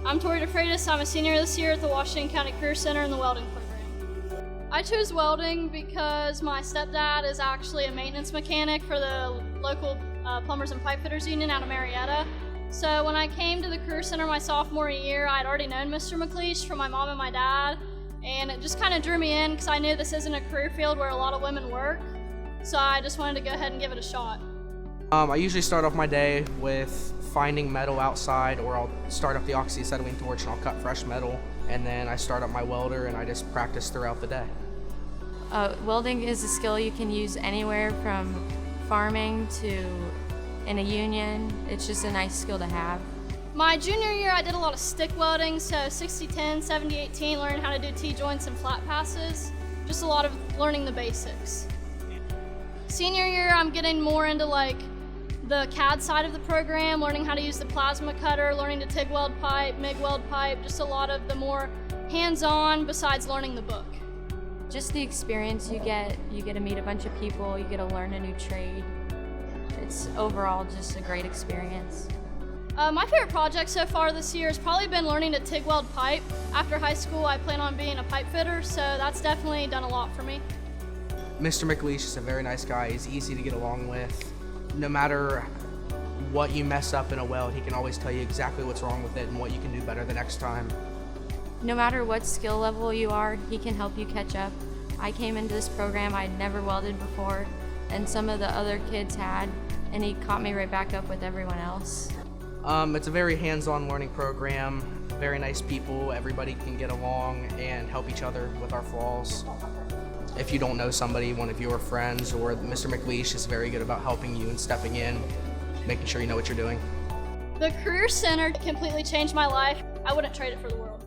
I'm Tori DeFreitas. I'm a senior this year at the Washington County Career Center in the Welding Program. I chose welding because my stepdad is actually a maintenance mechanic for the local Plumbers and Pipe Fitters Union out of Marietta. So when I came to the Career Center my sophomore year, I'd already known Mr. McLeish from my mom and my dad, and it just kind of drew me in because I knew this isn't a career field where a lot of women work, so I just wanted to go ahead and give it a shot. I usually start off my day with finding metal outside, or I'll start up the oxyacetylene torch and I'll cut fresh metal, and then I start up my welder and I just practice throughout the day. Welding is a skill you can use anywhere from farming to in a union. It's just a nice skill to have. My junior year I did a lot of stick welding, so 60-10, 70-18, learning how to do T-joints and flat passes. Just a lot of learning the basics. Senior year I'm getting more into the CAD side of the program, learning how to use the plasma cutter, learning to TIG weld pipe, MIG weld pipe, just a lot of the more hands-on besides learning the book. Just the experience you get to meet a bunch of people, you get to learn a new trade. It's overall just a great experience. My favorite project so far this year has probably been learning to TIG weld pipe. After high school I plan on being a pipe fitter, so that's definitely done a lot for me. Mr. McLeish is a very nice guy. He's easy to get along with. No matter what you mess up in a weld, he can always tell you exactly what's wrong with it and what you can do better the next time. No matter what skill level you are, he can help you catch up. I came into this program, I'd never welded before, and some of the other kids had, and he caught me right back up with everyone else. It's a very hands-on learning program, very nice people, everybody can get along and help each other with our flaws. If you don't know somebody, one of your friends, or Mr. McLeish is very good about helping you and stepping in, making sure you know what you're doing. The Career Center completely changed my life. I wouldn't trade it for the world.